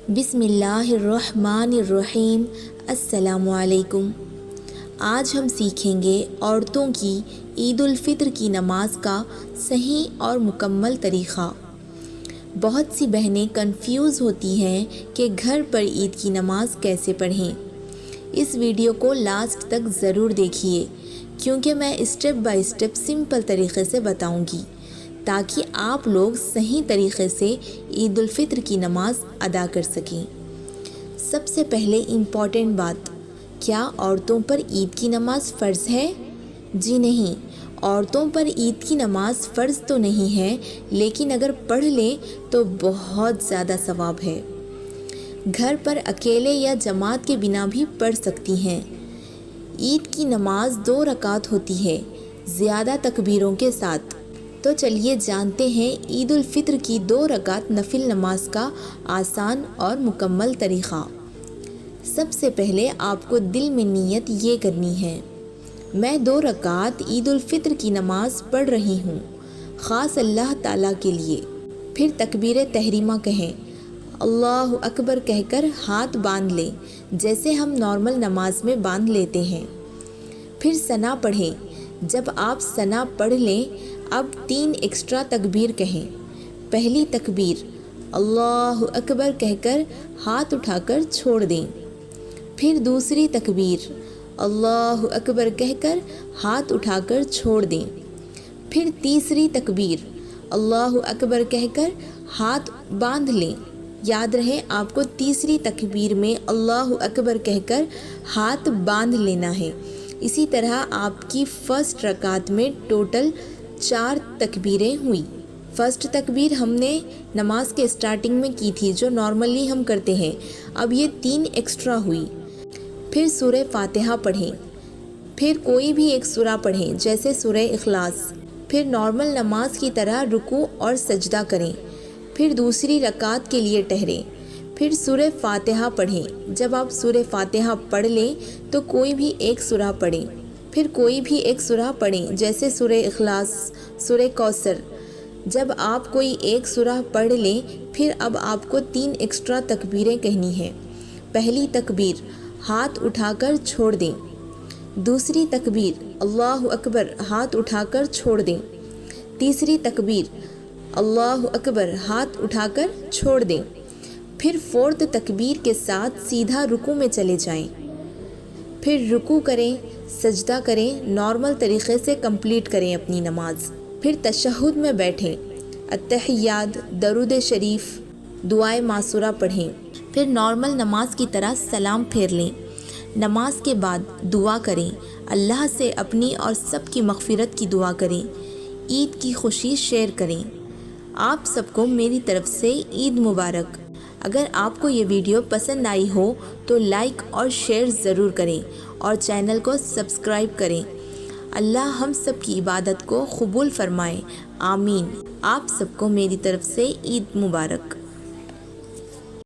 بسم اللہ الرحمن الرحیم۔ السلام علیکم۔ آج ہم سیکھیں گے عورتوں کی عید الفطر کی نماز کا صحیح اور مکمل طریقہ۔ بہت سی بہنیں کنفیوز ہوتی ہیں کہ گھر پر عید کی نماز کیسے پڑھیں۔ اس ویڈیو کو لاسٹ تک ضرور دیکھیے کیونکہ میں اسٹیپ بائی اسٹیپ سمپل طریقے سے بتاؤں گی تاکہ آپ لوگ صحیح طریقے سے عید الفطر کی نماز ادا کر سکیں۔ سب سے پہلے امپورٹنٹ بات، کیا عورتوں پر عید کی نماز فرض ہے؟ جی نہیں، عورتوں پر عید کی نماز فرض تو نہیں ہے، لیکن اگر پڑھ لیں تو بہت زیادہ ثواب ہے۔ گھر پر اکیلے یا جماعت کے بنا بھی پڑھ سکتی ہیں۔ عید کی نماز 2 رکعت ہوتی ہے، زیادہ تکبیروں کے ساتھ۔ تو چلیے جانتے ہیں عید الفطر کی 2 رکعت نفل نماز کا آسان اور مکمل طریقہ۔ سب سے پہلے آپ کو دل میں نیت یہ کرنی ہے، میں 2 رکعت عید الفطر کی نماز پڑھ رہی ہوں، خاص اللہ تعالیٰ کے لیے۔ پھر تکبیر تحریمہ کہیں، اللہ اکبر کہہ کر ہاتھ باندھ لیں جیسے ہم نارمل نماز میں باندھ لیتے ہیں۔ پھر ثنا پڑھیں۔ جب آپ ثنا پڑھ لیں اب 3 ایکسٹرا تکبیر کہیں۔ پہلی تکبیر اللہ اکبر کہہ کر ہاتھ اٹھا کر چھوڑ دیں۔ پھر دوسری تکبیر اللہ اکبر کہہ کر ہاتھ اٹھا کر چھوڑ دیں۔ پھر تیسری تکبیر اللہ اکبر کہہ کر ہاتھ باندھ لیں۔ یاد رہے آپ کو تیسری تکبیر میں اللہ اکبر کہہ کر ہاتھ باندھ لینا ہے۔ اسی طرح آپ کی فرسٹ رکعت میں ٹوٹل 4 تکبیریں ہوئی۔ فرسٹ تکبیر ہم نے نماز کے اسٹارٹنگ میں کی تھی جو نارملی ہم کرتے ہیں، اب یہ 3 ایکسٹرا ہوئی۔ پھر سورہ فاتحہ پڑھیں، پھر کوئی بھی ایک سورہ پڑھیں جیسے سورہ اخلاص۔ پھر نارمل نماز کی طرح رکوع اور سجدہ کریں۔ پھر دوسری رکعت کے لیے ٹھہریں، پھر سورہ فاتحہ پڑھیں۔ جب آپ سورہ فاتحہ پڑھ لیں تو کوئی بھی ایک سورہ پڑھیں، پھر کوئی بھی ایک سورہ پڑھیں جیسے سورہ اخلاص، سورہ کوثر۔ جب آپ کوئی ایک سورہ پڑھ لیں پھر اب آپ کو 3 ایکسٹرا تکبیریں کہنی ہیں۔ پہلی تکبیر ہاتھ اٹھا کر چھوڑ دیں۔ دوسری تکبیر اللہ اکبر ہاتھ اٹھا کر چھوڑ دیں۔ تیسری تکبیر اللہ اکبر ہاتھ اٹھا کر چھوڑ دیں۔ پھر 4تھ تکبیر کے ساتھ سیدھا رکوع میں چلے جائیں۔ پھر رکوع کریں، سجدہ کریں، نارمل طریقے سے کمپلیٹ کریں اپنی نماز۔ پھر تشہد میں بیٹھیں، التحیات، درود شریف، دعائے معصورہ پڑھیں۔ پھر نارمل نماز کی طرح سلام پھیر لیں۔ نماز کے بعد دعا کریں، اللہ سے اپنی اور سب کی مغفرت کی دعا کریں، عید کی خوشی شیئر کریں۔ آپ سب کو میری طرف سے عید مبارک۔ اگر آپ کو یہ ویڈیو پسند آئی ہو تو لائک اور شیئر ضرور کریں اور چینل کو سبسکرائب کریں۔ اللہ ہم سب کی عبادت کو قبول فرمائے، آمین۔ آپ سب کو میری طرف سے عید مبارک۔